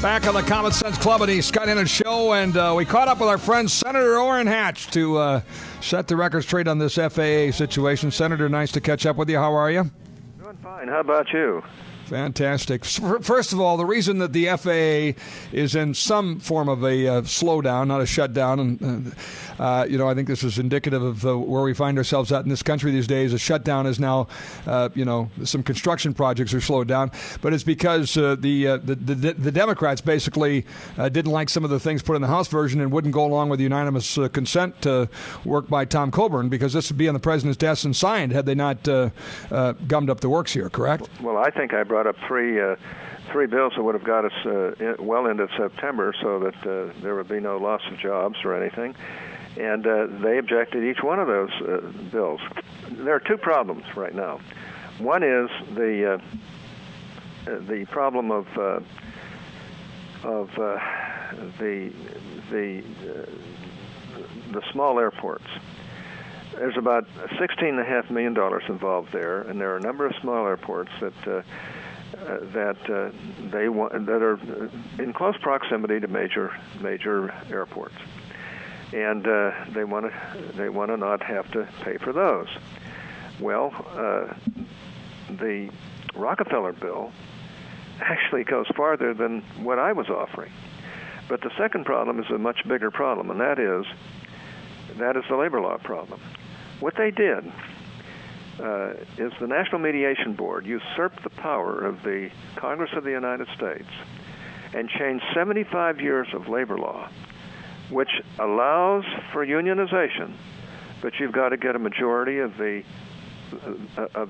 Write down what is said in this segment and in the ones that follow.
Back on the Common Sense Club of the Scott Hennen Show, and we caught up with our friend Senator Orrin Hatch to set the record straight on this FAA situation. Senator, nice to catch up with you. How are you? Doing fine. How about you? Fantastic. First of all, the reason that the FAA is in some form of a slowdown, not a shutdown, and I think this is indicative of where we find ourselves at in this country these days. A shutdown is now, some construction projects are slowed down, but it's because the Democrats basically didn't like some of the things put in the House version and wouldn't go along with the unanimous consent work by Tom Coburn, because this would be on the president's desk and signed had they not gummed up the works here, correct? Well, I think I brought up three bills that would have got us well into September so that there would be no loss of jobs or anything. And they objected each one of those bills. There are two problems right now. One is the problem of the small airports. There's about $16.5 million involved there, and there are a number of small airports that are in close proximity to major airports, and they want to not have to pay for those. Well, the Rockefeller bill actually goes farther than what I was offering. But the second problem is a much bigger problem, and that is the labor law problem. What they did is the National Mediation Board usurped the power of the Congress of the United States and changed 75 years of labor law, which allows for unionization, but you've got to get a majority of the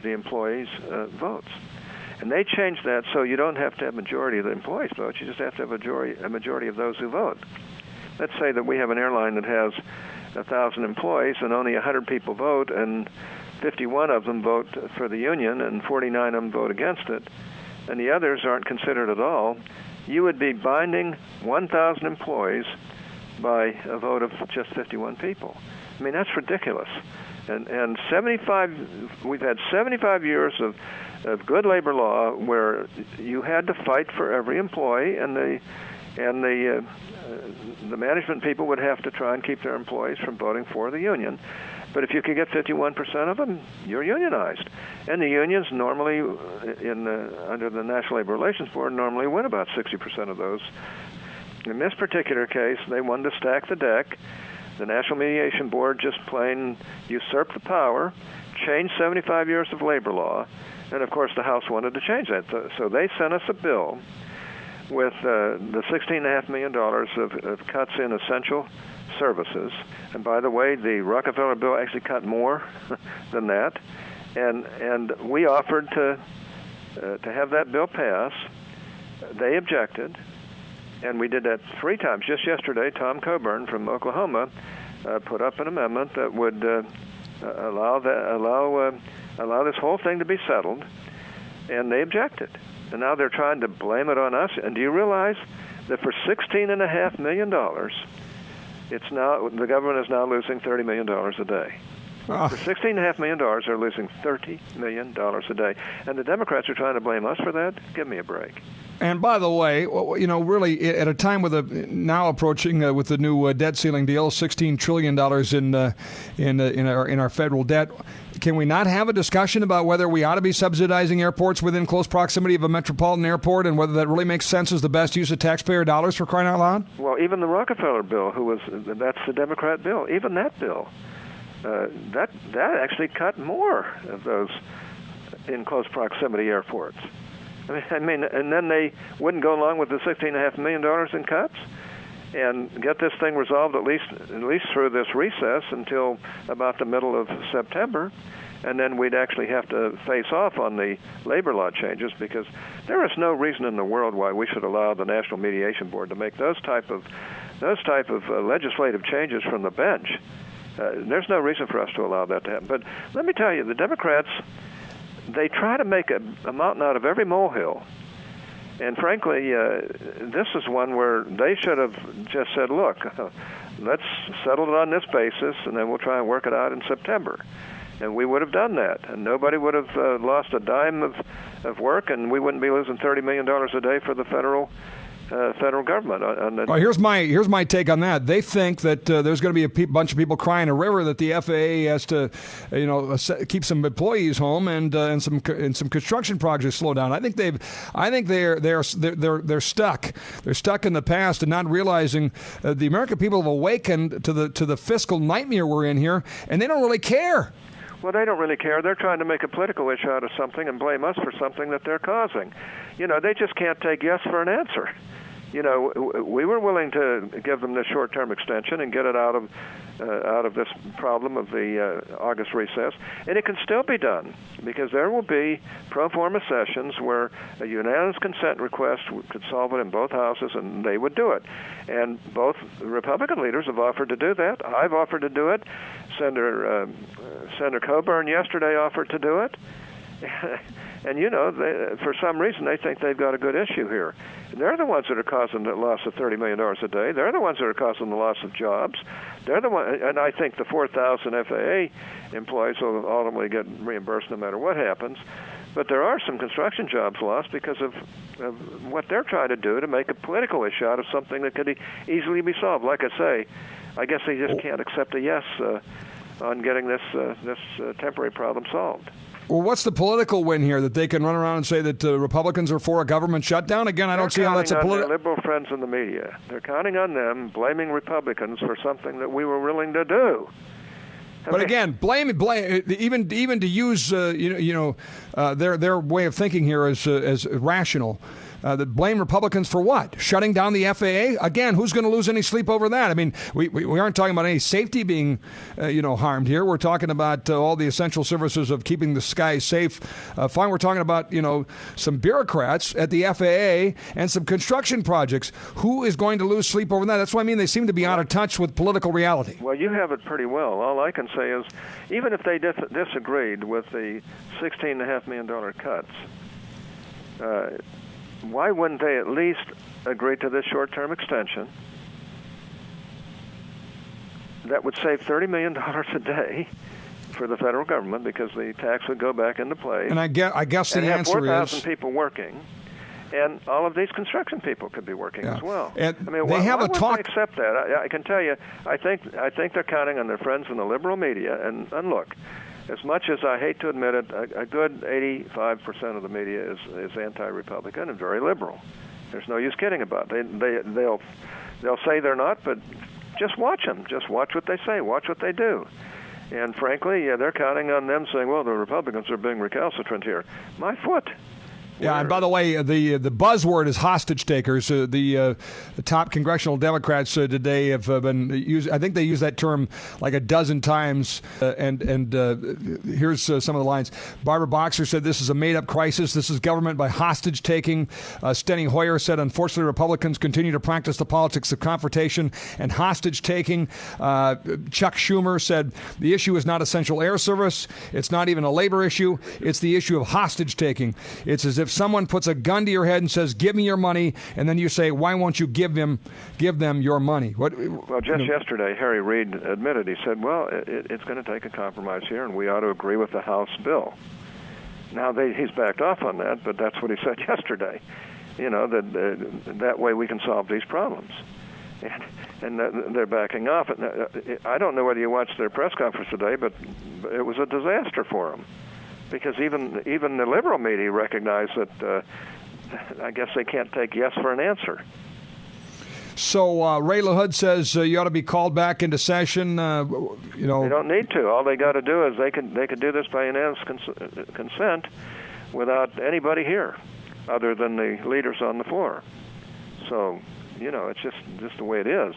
employees' votes. And they changed that so you don't have to have a majority of the employees' votes. You just have to have a majority of those who vote. Let's say that we have an airline that has 1,000 employees and only 100 people vote, and 51 of them vote for the union and 49 of them vote against it, and the others aren't considered at all. You would be binding 1,000 employees by a vote of just 51 people. I mean, that's ridiculous. And we've had 75 years of good labor law where you had to fight for every employee, and the management people would have to try and keep their employees from voting for the union. But if you could get 51% of them, you're unionized. And the unions normally, under the National Labor Relations Board, normally win about 60% of those. In this particular case, they wanted to stack the deck. The National Mediation Board just plain usurped the power, changed 75 years of labor law, and of course the House wanted to change that. So they sent us a bill with the $16.5 million of cuts in essential services. And by the way, the Rockefeller bill actually cut more than that. And we offered to have that bill pass. They objected, and we did that 3 times. Just yesterday, Tom Coburn from Oklahoma put up an amendment that would allow this whole thing to be settled, and they objected. And now they're trying to blame it on us. And do you realize that for $16.5 million, the government is now losing $30 million a day. For $16.5 million, they're losing $30 million a day. And the Democrats are trying to blame us for that? Give me a break. And by the way, really, at a time with now approaching with the new debt ceiling deal, $16 trillion in our federal debt, can we not have a discussion about whether we ought to be subsidizing airports within close proximity of a metropolitan airport, and whether that really makes sense as the best use of taxpayer dollars, for crying out loud? Well, even the Rockefeller bill, that's the Democrat bill, even that bill, that actually cut more of those in close proximity airports. I mean, and then they wouldn't go along with the $16.5 million in cuts and get this thing resolved at least through this recess until about the middle of September, and then we'd actually have to face off on the labor law changes, because there is no reason in the world why we should allow the National Mediation Board to make those type of legislative changes from the bench. There's no reason for us to allow that to happen. But let me tell you, the Democrats, they try to make a mountain out of every molehill. And frankly, this is one where they should have just said, look, let's settle it on this basis, and then we'll try and work it out in September. And we would have done that, and nobody would have lost a dime of work, and we wouldn't be losing $30 million a day for the federal federal government. Well, here's my take on that. They think that there's going to be a bunch of people crying a river that the FAA has to, keep some employees home and some construction projects slow down. I think they're stuck. They're stuck in the past and not realizing the American people have awakened to the fiscal nightmare we're in here, and they don't really care. Well, they don't really care. They're trying to make a political issue out of something and blame us for something that they're causing. They just can't take yes for an answer. We were willing to give them this short-term extension and get it out of this problem of the August recess, and it can still be done because there will be pro forma sessions where a unanimous consent request could solve it in both houses, and they would do it. And both Republican leaders have offered to do that. I've offered to do it. Senator Coburn yesterday offered to do it. And, for some reason, they think they've got a good issue here. And they're the ones that are causing the loss of $30 million a day. They're the ones that are causing the loss of jobs. They're the one, and I think the 4,000 FAA employees will ultimately get reimbursed no matter what happens. But there are some construction jobs lost because of what they're trying to do to make a political issue out of something that could easily be solved. Like I say, I guess they just can't accept a yes on getting this temporary problem solved. Well, what's the political win here? That they can run around and say that Republicans are for a government shutdown? Again, I don't see how that's a political. Their liberal friends in the media. They're counting on them, blaming Republicans for something that we were willing to do. But again, blame even to use their way of thinking here as rational. That blame Republicans for what? Shutting down the FAA? Again, who's going to lose any sleep over that? I mean, we aren't talking about any safety being, harmed here. We're talking about all the essential services of keeping the skies safe. Fine, we're talking about, some bureaucrats at the FAA and some construction projects. Who is going to lose sleep over that? That's why I mean they seem to be out of touch with political reality. Well, you have it pretty well. All I can say is, even if they disagreed with the $16.5 million cuts, why wouldn't they at least agree to this short-term extension that would save $30 million a day for the federal government because the tax would go back into play? And I guess the answer is 4,000 people working, and all of these construction people could be working as well. And I mean, why wouldn't they accept that? I can tell you, I think they're counting on their friends in the liberal media. And look, as much as I hate to admit it, a good 85% of the media is anti-Republican and very liberal. There's no use kidding about it. They'll say they're not, but just watch them. Just watch what they say. Watch what they do. And frankly, they're counting on them saying, well, the Republicans are being recalcitrant here. My foot. Yeah, and by the way, the buzzword is hostage takers. The top congressional Democrats today have been used. I think they use that term like a dozen times. And here's some of the lines. Barbara Boxer said this is a made-up crisis. This is government by hostage taking. Steny Hoyer said, unfortunately, Republicans continue to practice the politics of confrontation and hostage taking. Chuck Schumer said the issue is not essential air service. It's not even a labor issue. It's the issue of hostage taking. It's as if someone puts a gun to your head and says, give me your money, and then you say, why won't you give them your money? Well, just yesterday, Harry Reid admitted, he said, well, it's going to take a compromise here, and we ought to agree with the House bill. Now, he's backed off on that, but that's what he said yesterday, that way we can solve these problems. And they're backing off. I don't know whether you watched their press conference today, but it was a disaster for them. Because even the liberal media recognize that I guess they can't take yes for an answer. So Ray LaHood says you ought to be called back into session. They don't need to. All they got to do is they could do this by unanimous consent without anybody here, other than the leaders on the floor. So it's just the way it is.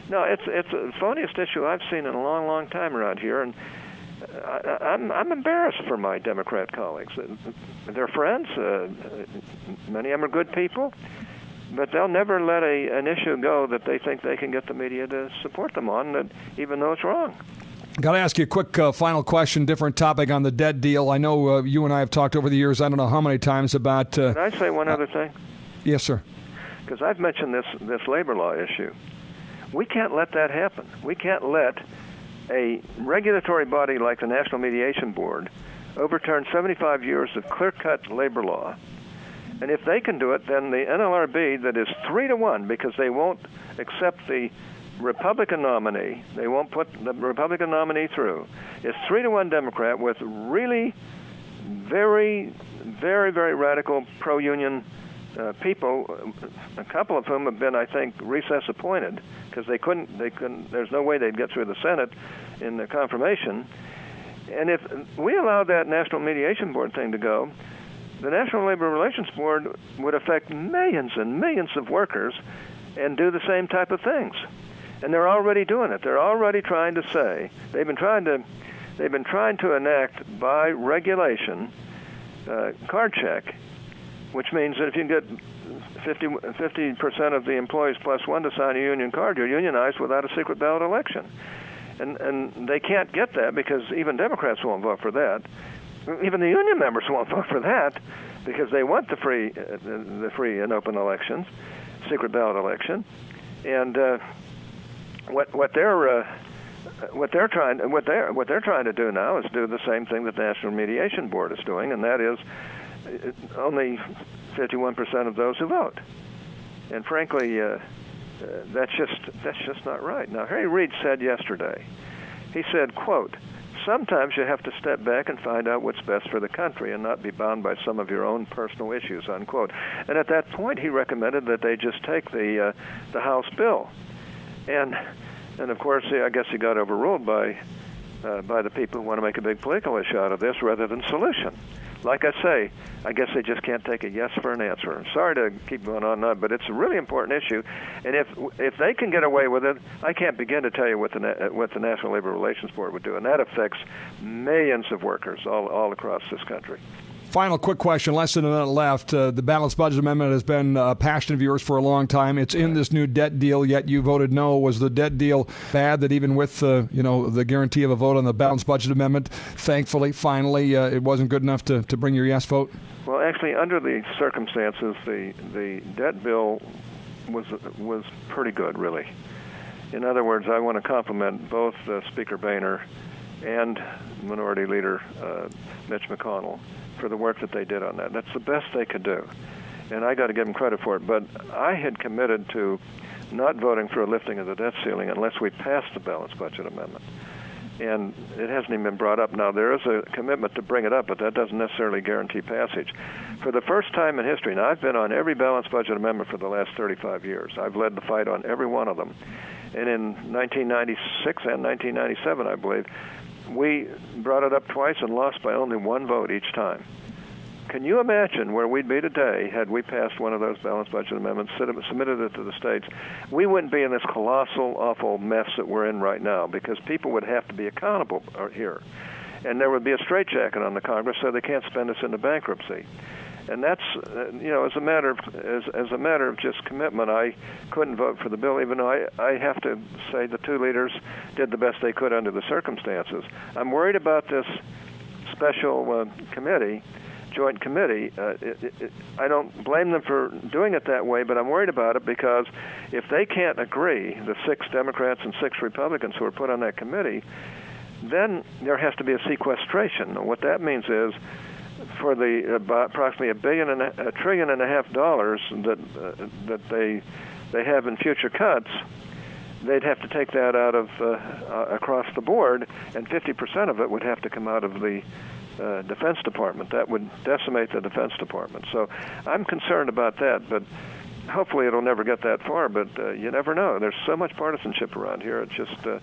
No, it's the phoniest issue I've seen in a long, long time around here, and I'm embarrassed for my Democrat colleagues. They're friends. Many of them are good people, but they'll never let an issue go that they think they can get the media to support them on, that even though it's wrong. Got to ask you a quick final question, different topic on the dead deal. I know you and I have talked over the years, I don't know how many times, about... Can I say one other thing? Yes, sir. Because I've mentioned this labor law issue. We can't let that happen. We can't let a regulatory body like the National Mediation Board overturn 75 years of clear-cut labor law And if they can do it, then the NLRB, that is 3-1, because they won't accept the Republican nominee, they won't put the Republican nominee through, is 3-1 Democrat with really very, very, very radical pro-union people, a couple of whom have been, I think, recess appointed, because they couldn't, there's no way they'd get through the Senate in the confirmation. And if we allow that National Mediation Board thing to go, the National Labor Relations Board would affect millions and millions of workers and do the same type of things. And they're already doing it. They're already trying to say, they've been trying to enact by regulation card check, which means that if you can get 50% of the employees plus one to sign a union card, you're unionized without a secret ballot election. And they can't get that because even Democrats won't vote for that. Even the union members won't vote for that because they want the free and open elections, secret ballot election. And what they're trying to do now is do the same thing that the National Mediation Board is doing, and that is only 51% of those who vote. And frankly, that's just not right. Now, Harry Reid said yesterday, he said, quote, "Sometimes you have to step back and find out what's best for the country and not be bound by some of your own personal issues," unquote. And at that point, he recommended that they just take the House bill. And of course, I guess he got overruled by the people who want to make a big political issue out of this rather than solution. Like I say, I guess they just can't take a yes for an answer. I'm sorry to keep going on and on, but it's a really important issue. And if they can get away with it, I can't begin to tell you what the National Labor Relations Board would do, and that affects millions of workers all across this country. Final quick question, less than a minute left. The balanced budget amendment has been a passion of yours for a long time. It's in this new debt deal, yet you voted no. Was the debt deal bad that even with the guarantee of a vote on the balanced budget amendment, thankfully, finally, it wasn't good enough to bring your yes vote? Well, actually, under the circumstances, the debt bill was pretty good, really. In other words, I want to compliment both Speaker Boehner and Minority Leader Mitch McConnell for the work that they did on that. That's the best they could do, and I got to give them credit for it. But I had committed to not voting for a lifting of the debt ceiling unless we passed the balanced budget amendment, and it hasn't even been brought up. Now, there is a commitment to bring it up, but that doesn't necessarily guarantee passage. For the first time in history, now I've been on every balanced budget amendment for the last 35 years. I've led the fight on every one of them. And in 1996 and 1997, I believe, we brought it up twice and lost by only one vote each time. Can you imagine where we'd be today had we passed one of those balanced budget amendments, submitted it to the states? We wouldn't be in this colossal, awful mess that we're in right now because people would have to be accountable here. And there would be a straitjacket on the Congress so they can't spend us into bankruptcy. And that's, as a matter of just commitment, I couldn't vote for the bill, even though I have to say the two leaders did the best they could under the circumstances. I'm worried about this special joint committee. I don't blame them for doing it that way, but I'm worried about it because if they can't agree, the 6 Democrats and 6 Republicans who are put on that committee, then there has to be a sequestration. What that means is, for the approximately $1.5 trillion that they have in future cuts, they'd have to take that out of across the board, and 50% of it would have to come out of the Defense Department. That would decimate the Defense Department. So I'm concerned about that, but hopefully it'll never get that far. But you never know. There's so much partisanship around here. It's just a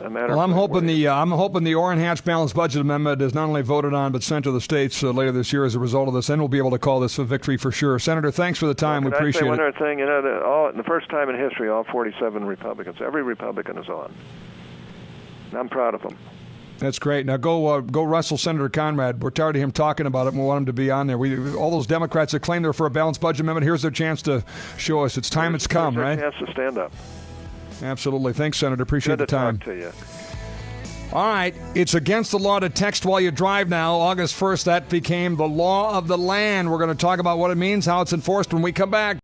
matter. Well, I'm hoping waiting. the Orrin Hatch balanced budget amendment is not only voted on but sent to the states later this year as a result of this, and we'll be able to call this a victory for sure. Senator, thanks for the time. We appreciate it. One other thing, the first time in history, all 47 Republicans, every Republican is on. I'm proud of them. That's great. Now go wrestle Senator Conrad. We're tired of him talking about it, and we want him to be on there. All those Democrats that claim they're for a balanced budget amendment, here's their chance to show us. It's time it's come, right? Here's their chance to stand up. Absolutely. Thanks, Senator. Appreciate the time. Good to talk to you. All right. It's against the law to text while you drive now. August 1st, that became the law of the land. We're going to talk about what it means, how it's enforced when we come back.